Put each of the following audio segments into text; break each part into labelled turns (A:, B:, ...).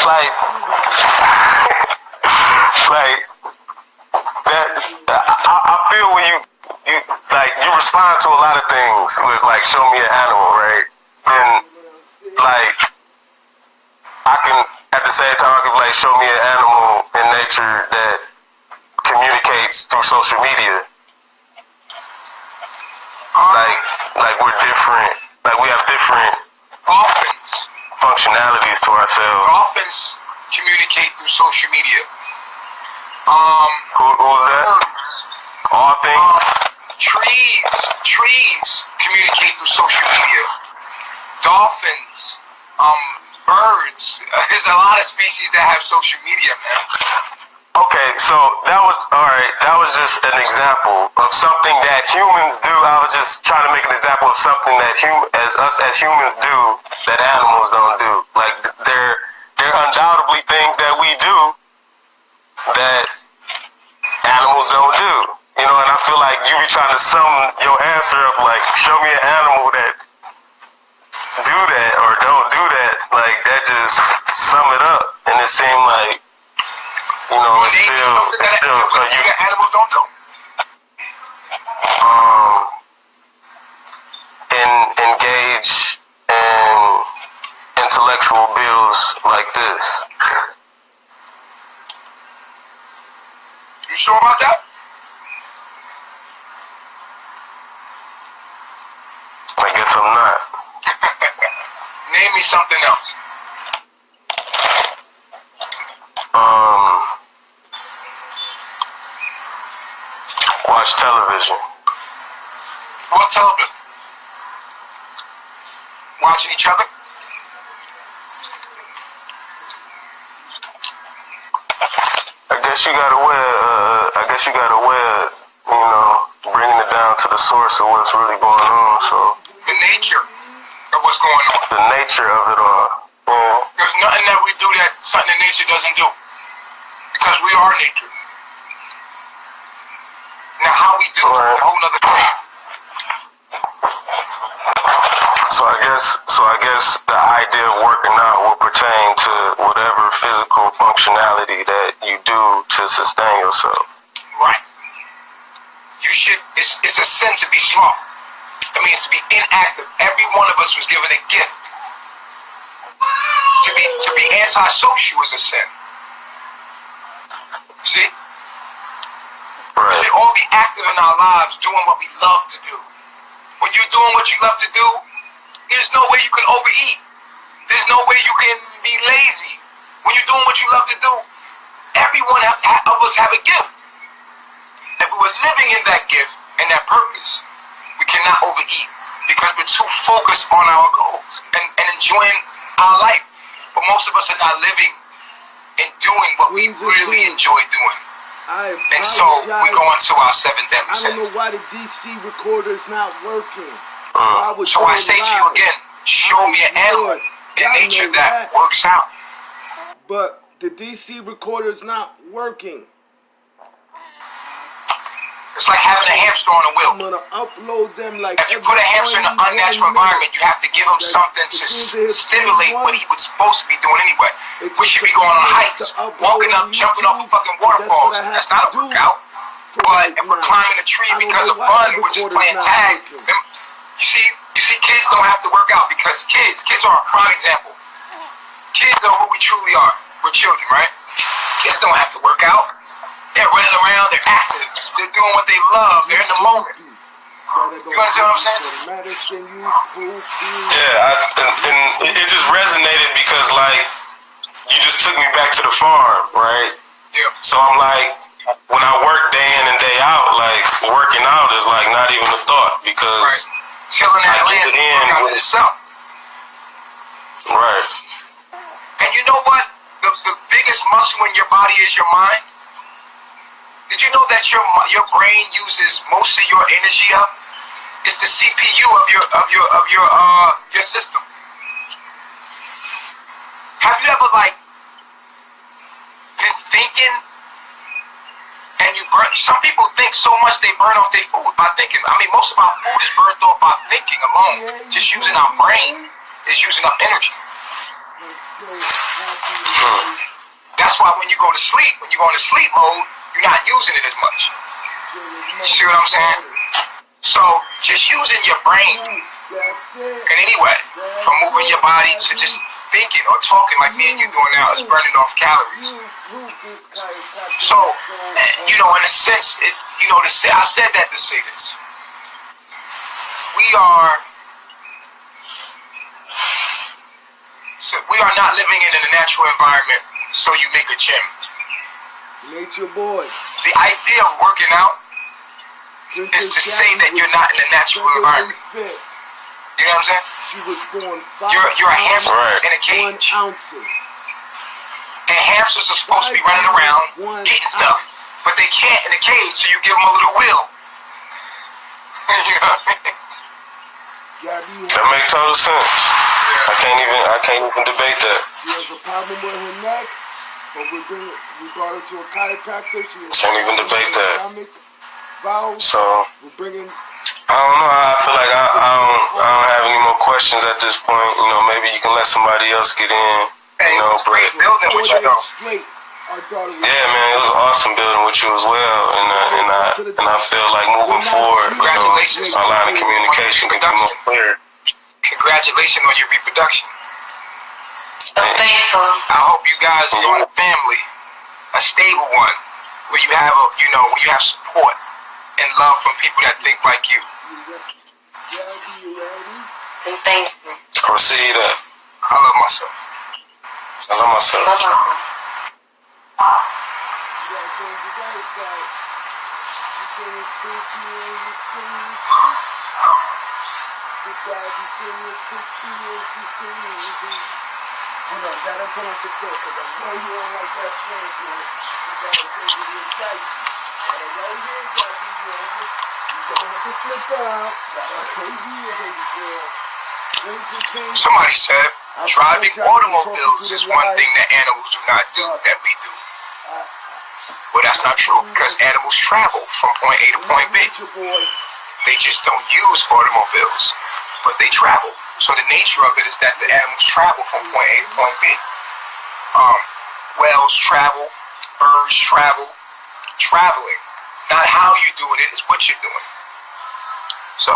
A: like, like that's. I feel when you like you respond to a lot of things with like show me an animal, right? And like I can at the same time I can like show me an animal in nature that communicates through social media. Like we're different. Like we have different
B: dolphins
A: functionalities to ourselves.
B: Dolphins communicate through social media.
A: Who's that?
B: Birds.
A: All things.
B: Trees communicate through social media. Dolphins, birds. There's a lot of species that have social media, man.
A: Okay, so that was alright. That was just an example of something that humans do. I was just trying to make an example of something that us as humans do that animals don't do. Like there are undoubtedly things that we do that animals don't do. You know, and I feel like you be trying to sum your answer up like, show me an animal that do that or don't do that. Like that just sum it up, and it seemed like, you know, it's still
B: animals don't do.
A: Engage in intellectual builds like this.
B: You sure about that?
A: I guess I'm not.
B: Name me something else.
A: Watch television.
B: What television? Watching each other?
A: I guess you got a way of, you know, bringing it down to the source of what's really going on. So
B: the nature of what's going on.
A: The nature of it all. Yeah.
B: There's nothing that we do that something that nature doesn't do, because we are nature. Now, how we do it is a whole nother thing.
A: So I guess the idea of working out will pertain to whatever physical functionality that you do to sustain yourself.
B: Right. You should. It's a sin to be sloth. It means to be inactive. Every one of us was given a gift. To be antisocial is a sin. See?
A: Right.
B: We should all be active in our lives, doing what we love to do. When you're doing what you love to do, there's no way you can overeat. There's no way you can be lazy. When you're doing what you love to do, everyone of us have a gift. If we were living in that gift and that purpose, we cannot overeat because we're too focused on our goals and enjoying our life. But most of us are not living and doing what we really enjoy doing. And so we go into our 7 deadly sins.
C: I don't know why the DC recorder is not working.
B: So I say to you again, show me an animal in nature that works out.
C: But the DC recorder is not working.
B: It's like having a hamster on a wheel.
C: I'm gonna upload them like.
B: If you put a hamster in an unnatural environment, you have to give him something to stimulate what he was supposed to be doing anyway. We should be going on hikes, walking up, jumping off of fucking waterfalls. That's not a workout. But if we're climbing a tree because of fun, we're just playing tag. You see, kids don't have to work out because kids are a prime example. Kids are who we truly are. We're children, right? Kids don't have to work out. They're running around, they're active, they're doing what they love, they're in the moment. You understand what I'm saying?
A: Yeah, and it just resonated because, like, you just took me back to the farm, right?
B: Yeah.
A: So I'm like, when I work day in and day out, like, working out is, like, not even a thought because
B: tilling that land in itself.
A: Right.
B: And you know what? The biggest muscle in your body is your mind. Did you know that your brain uses most of your energy up? It's the CPU of your system. Have you ever been thinking and you burn? Some people think so much they burn off their food by thinking. I mean, most of our food is burnt off by thinking alone. Just using our brain is using up energy.
C: so happy.
B: That's why when you go to sleep, when you go into sleep mode, you're not using it as much. You see what I'm saying? So just using your brain
C: That's it.
B: in any way, from moving your body to just thinking or talking like me and you doing now, is burning off calories. So, you know, in a sense, it's, you know, I said that to say this. We are not living in a natural environment, so you make a gym.
C: Nature boy.
B: The idea of working out is to say that you're not in a natural environment. You know what I'm saying?
C: She was born
B: You're a hamster in a cage. And hamsters are supposed to be running around getting stuff, but they can't in a cage, so you give them a little wheel. You know what I mean?
A: That makes total sense. I can't even debate that.
C: She has a problem with her neck, but we brought her to a chiropractor. She has
A: Can't even debate that.
C: stomach valves.
A: So
C: We're bringing.
A: I don't know. I feel like I don't have any more questions at this point. You know, maybe you can let somebody else get in. You know, but
B: building with you though.
C: Straight, our daughter was
A: yeah, man, it was awesome building with you as well, and I feel like moving forward, you know, our line of communication can be more clear.
B: Congratulations on your reproduction.
D: I'm thankful.
B: I hope you guys join a family, a stable one, where you have where you have support and love from people that think like you.
D: I'm thankful.
A: Proceed up.
B: I love myself.
A: I love myself.
D: Love myself.
C: Hold on, Dad, I turn off the film because I know you don't like that French, man. You gotta take it real dicey. Right here, Daddy, you don't have to flip out. Right here, baby girl.
B: Somebody said driving automobiles is one thing that animals do not do that we do. Well, that's not true because animals travel from point A to point B. They just don't use automobiles, but they travel. So the nature of it is that the animals travel from point A to point B. Whales travel, birds travel, traveling. Not how you're doing it, it's what you're doing. So.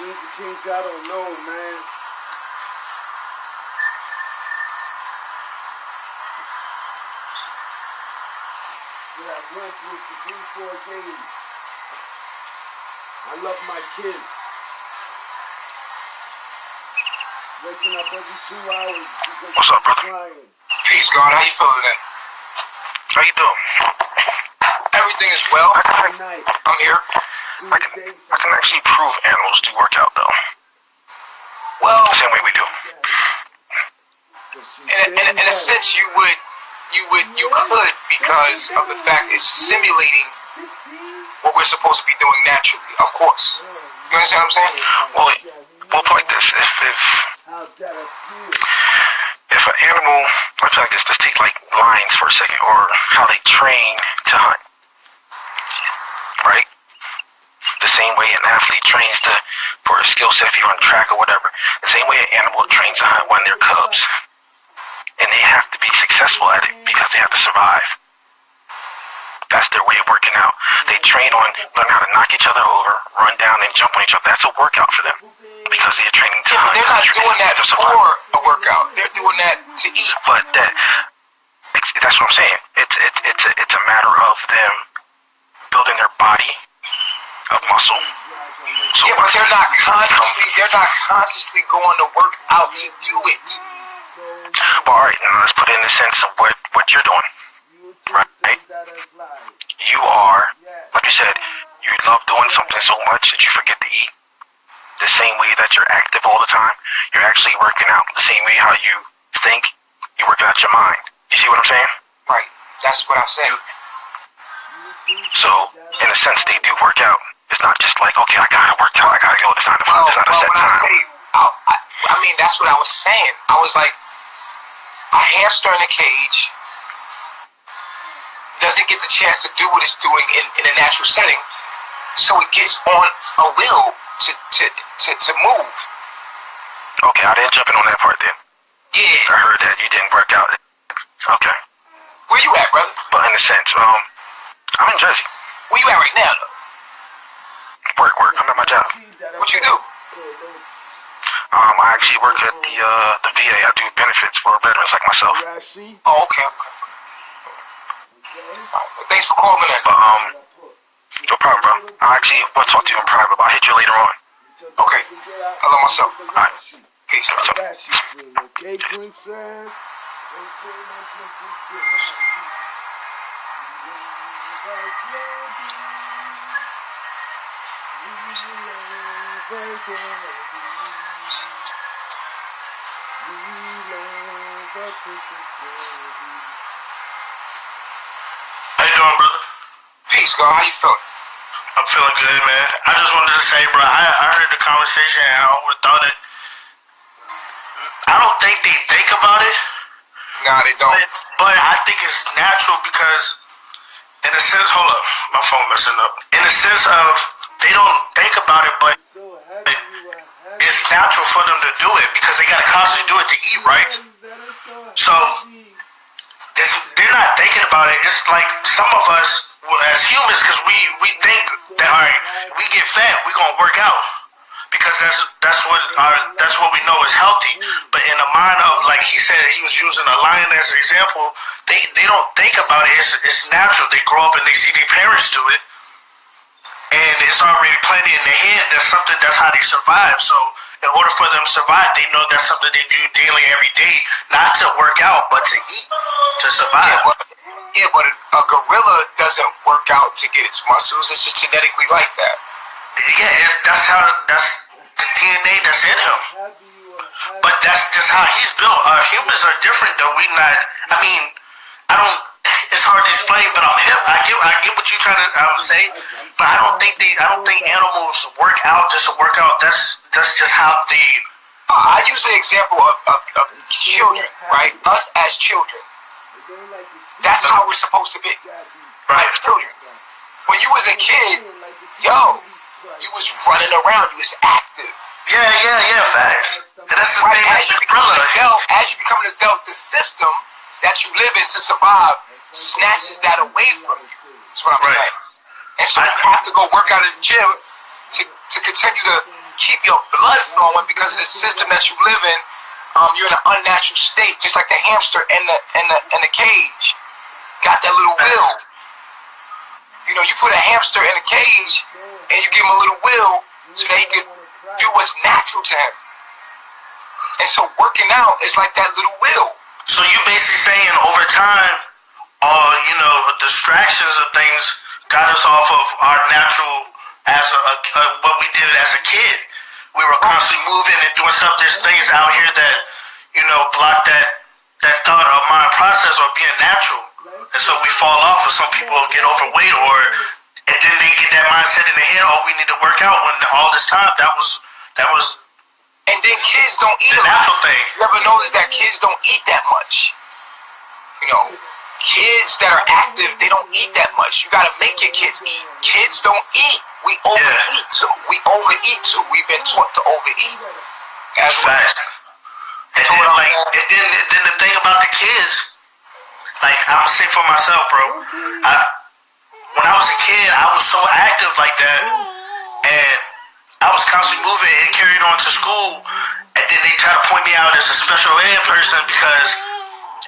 C: These the kings I don't know, man. That I went through for 3-4 days. I love my kids. Waking up every 2 hours because
E: what's up, brother?
C: crying.
B: Peace, God. How you feeling today?
E: How you doing?
B: Everything is well.
C: Good night.
B: I'm here.
E: I can actually prove animals do work out though.
B: Well,
E: The same way we do.
B: in a sense, you could because of the fact it's simulating what we're supposed to be doing naturally. Of course. You understand what I'm saying?
E: Well, we'll put it like this: if an animal, let's like this, let's take like lions for a second, or how they train to hunt, right? The same way an athlete trains for a skill set, if you run track or whatever. The same way an animal trains to hunt when they're cubs. And they have to be successful at it because they have to survive. That's their way of working out. They train on learning how to knock each other over, run down and jump on each other. That's a workout for them because they're training to hunt.
B: But they're not doing that for a workout. They're doing that to eat.
E: But that's what I'm saying. It's a matter of them building their body of muscle. So
B: Yeah, but they're not consciously going to work out to do it.
E: Well, all right, now let's put it in the sense of what you're doing. Right? You are, like you said, you love doing something so much that you forget to eat. The same way that you're active all the time, you're actually working out. The same way how you think, you're working out your mind. You see what I'm saying?
B: Right. That's what I said.
E: So, in a sense, they do work out. It's not just like, okay, I gotta work out, I gotta go this 9 to 5. It's not a set time.
B: I mean, that's what I was saying. I was like, a hamster in a cage doesn't get the chance to do what it's doing in a natural setting, so it gets on a wheel to move.
E: Okay, I didn't jump in on that part then.
B: Yeah.
E: I heard that you didn't work out. Okay.
B: Where you at, brother?
E: But in a sense, I'm in Jersey.
B: Where you at right now, though?
E: Work. I'm at my job.
B: What you do?
E: I actually work at the VA. I do benefits for veterans like myself.
B: Oh, okay. Well, thanks for calling in.
E: But no problem, bro. I actually will talk to you in private, but I'll hit you later on.
B: Okay. I love myself.
E: Alright.
B: Peace.
C: Okay, princess. Okay, my princess.
F: How you doing, brother?
B: Peace, girl. How you feeling?
F: I'm feeling good, man. I just wanted to say, bro, I heard the conversation and I would thought it. I don't think they think about it.
B: Nah, they don't.
F: But I think it's natural because, in a sense, hold up, my phone messing up. In a sense of, they don't think about it, but it's natural for them to do it because they gotta constantly do it to eat, right? So, they're not thinking about it. It's like some of us, as humans, because we think that, all right, we get fat, we gonna work out because that's what we know is healthy. But in the mind of, like he said, he was using a lion as an example. They don't think about it. It's natural. They grow up and they see their parents do it, and it's already planted in their head. That's how they survive. So in order for them to survive, they know that's something they do daily, every day, not to work out, but to eat, to survive.
B: Yeah, but a gorilla doesn't work out to get its muscles. It's just genetically like that.
F: Yeah, that's the DNA that's in him. But that's just how he's built. Humans are different, though. It's hard to explain, but I'm hip. I get what you're trying to say, but I don't think animals work out just to work out. That's just how they.
B: I use the example of children, right? Us as children. That's how we're supposed to be, right? Children. When you was a kid, you was running around. You was active.
F: Yeah, facts. And that's the
B: Right,
F: same
B: as you become an adult, the system that you live in to survive snatches that away from you. That's what I'm saying. And so you have to go work out in the gym to continue to keep your blood flowing because of the system that you live in. You're in an unnatural state, just like the hamster in the cage. Got that little wheel. You know, you put a hamster in a cage and you give him a little wheel so that he can do what's natural to him. And so working out is like that little wheel.
F: So you basically saying over time, distractions of things got us off of our natural as what we did as a kid. We were constantly moving and doing stuff. There's things out here that block that thought or mind process or being natural, and so we fall off. Or some people get overweight, and then they get that mindset in their head. Oh, we need to work out. When all this time that was.
B: And then kids don't eat
F: the natural thing.
B: You ever notice that kids don't eat that much? Kids that are active, they don't eat that much. You gotta make your kids eat. Kids don't eat. We overeat too. We've been taught to overeat.
F: That's fast. And then the thing about the kids, like I'm gonna say for myself, bro. When I was a kid, I was so active like that, and I was constantly moving and carried on to school. And then they try to point me out as a special ed person because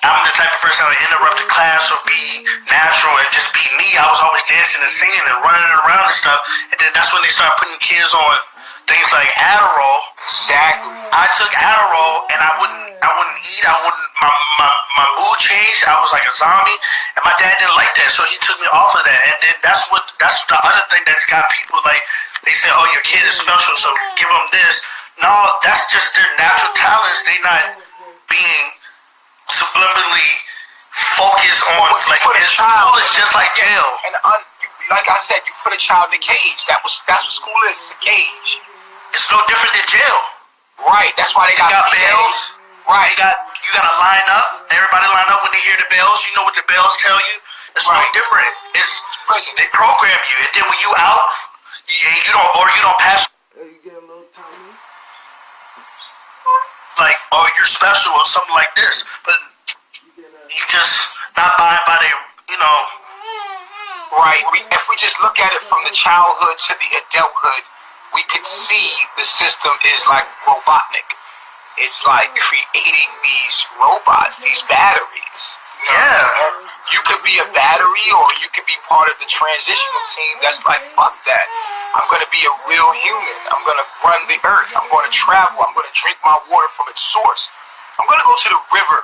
F: I'm the type of person that would interrupt the class or be natural and just be me. I was always dancing and singing and running around and stuff. And then that's when they started putting kids on things like Adderall.
B: Exactly.
F: I took Adderall and I wouldn't eat. My mood changed. I was like a zombie, and my dad didn't like that, so he took me off of that. And then that's the other thing that's got people like they say, oh, your kid is special, so give them this. No, that's just their natural talents. They not being subliminally focused on school is just like jail.
B: And like I said, you put a child in a cage. That's what school is. It's a cage.
F: It's no different than jail.
B: Right. That's why they
F: They got
B: PAs.
F: bells.
B: Right.
F: You gotta line up. Everybody line up when they hear the bells. You know what the bells tell you. It's no
B: Right.
F: different. It's
B: Prison.
F: they program you, and then when you out, you don't pass
C: Hey, you get a little tiny.
F: like, oh, you're special or something like this. But
C: You get a.
F: you just not by the, you know.
B: Right. If we just look at it from the childhood to the adulthood, we could see the system is like robotic. It's like creating these robots, these batteries. You know?
F: Yeah.
B: You could be a battery or you could be part of the transitional team that's like, fuck that. I'm going to be a real human. I'm going to run the earth. I'm going to travel. I'm going to drink my water from its source. I'm going to go to the river.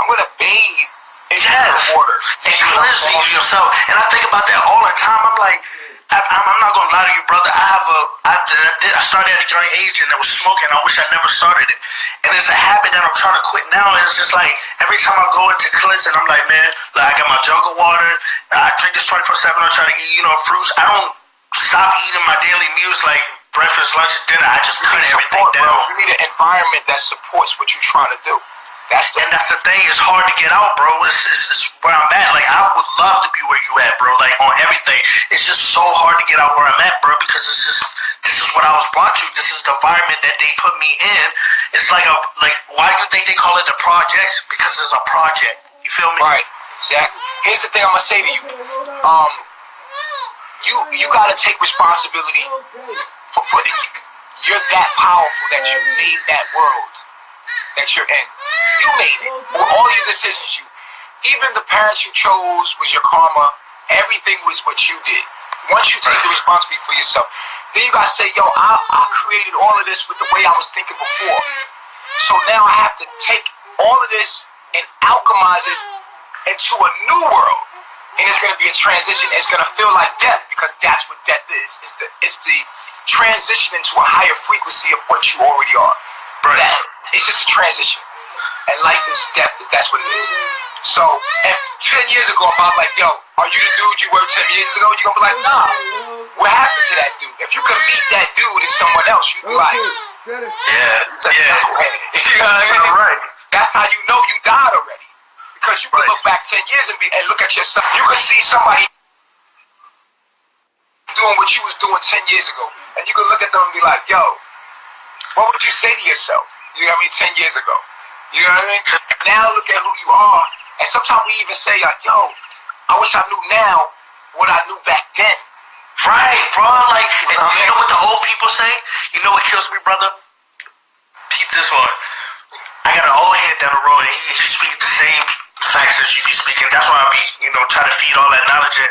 B: I'm going to bathe in the water.
F: And cleansing yourself. And I think about that all the time. I'm like, I'm not gonna lie to you, brother. I started at a young age and it was smoking. I wish I never started it. And it's a habit that I'm trying to quit now. And it's just like every time I go into cleansing, I'm like, man, like I got my jug of water. I drink this 24/7. I try to eat, fruits. I don't stop eating my daily meals like breakfast, lunch, and dinner. I just cut everything down.
B: Bro. You need an environment that supports what you're trying to do. That's
F: the thing. It's hard to get out, bro. It's where I'm at. Like, I would love to be where you at, bro. Like, on everything. It's just so hard to get out where I'm at, bro, because this is what I was brought to. This is the environment that they put me in. It's like why do you think they call it the projects? Because it's a project. You feel me?
B: Right. Exactly. Here's the thing I'm gonna say to you. You gotta take responsibility for putting. You're that powerful that you made that world that you're in. You made it. With all your decisions, even the parents you chose was your karma. Everything was what you did. Once you take the responsibility for yourself, then you gotta say, yo, I created all of this with the way I was thinking before. So now I have to take all of this and alchemize it into a new world. And it's gonna be a transition. It's gonna feel like death because that's what death is. It's the transition into a higher frequency of what you already are. That it's just a transition. And life is death. That's what it is. So if 10 years ago, if I was like, yo, are you the dude you were 10 years ago? You're gonna be like, nah. What happened to that dude? If you could meet that dude and someone else, you'd be like,
F: yeah.
B: You know what I mean?
F: Right.
B: That's how you know you died already. Because you could look back 10 years and look at yourself. You could see somebody doing what you was doing 10 years ago. And you could look at them and be like, yo, what would you say to yourself? You know what I mean? 10 years ago. You know what I mean? Now look at who you are. And sometimes we even say, like, yo, I wish I knew now what I knew back then.
F: Right, bro. Like, you know what the old people say? You know what kills me, brother? Keep this one. I got an old head down the road, and he speaks the same facts as you be speaking. That's why I be, try to feed all that knowledge. And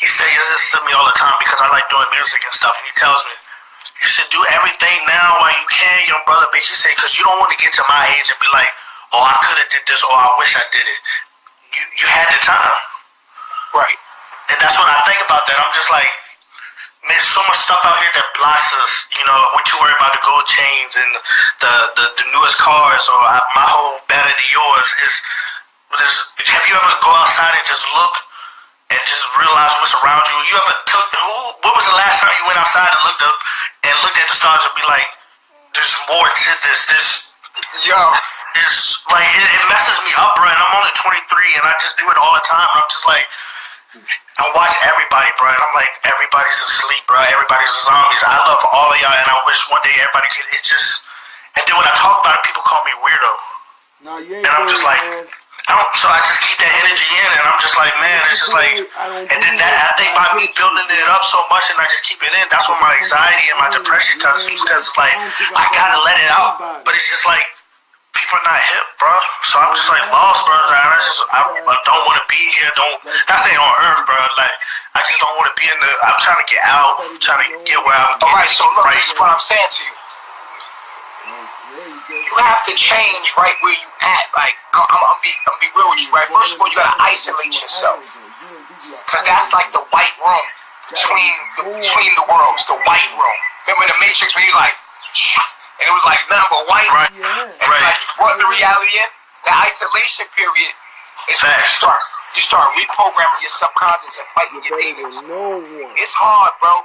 F: he says this to me all the time because I like doing music and stuff. And he tells me, you should do everything now while you can, young brother. But he said, because you don't want to get to my age and be like, oh, I could have did this, or I wish I did it. You had the time.
B: Right.
F: And that's when I think about that. I'm just like, man, there's so much stuff out here that blocks us. We're too worried about the gold chains and the newest cars, or my whole better than yours is. Have you ever go outside and just look and just realize what's around you? You ever what was the last time you went outside and looked up and looked at the stars and be like, there's more to this. It's like, it messes me up, bro. And I'm only 23 and I just do it all the time. And I'm just like, I watch everybody, bro, and I'm like, everybody's asleep, bro. Everybody's zombies. I love all of y'all, and I wish one day everybody could. And then when I talk about it, people call me weirdo.
C: No, you ain't
F: and I'm just like,
C: man.
F: so I just keep that energy in, and I'm just like, man, it's just like, and then I think by me building it up so much, and I just keep it in, that's when my anxiety and my depression comes, because it's like, I gotta let it out, but it's just like, people are not hip, bro. So I'm just like lost, bro. I don't want to be here. Not saying on Earth, bro. Like, I just don't want to be I'm trying to get out. I'm trying to get where I'm getting.
B: Alright, so look, this is what I'm saying to you. You have to change right where you at. Like, I'm be real with you, right? First of all, you gotta isolate yourself, cause that's like the white room between the worlds. The white room. Remember in the Matrix when you like. And it was like nothing but white.
F: Right.
B: And like you brought the reality in. The isolation period is when you start reprogramming your subconscious and fighting your demons. It's hard, bro.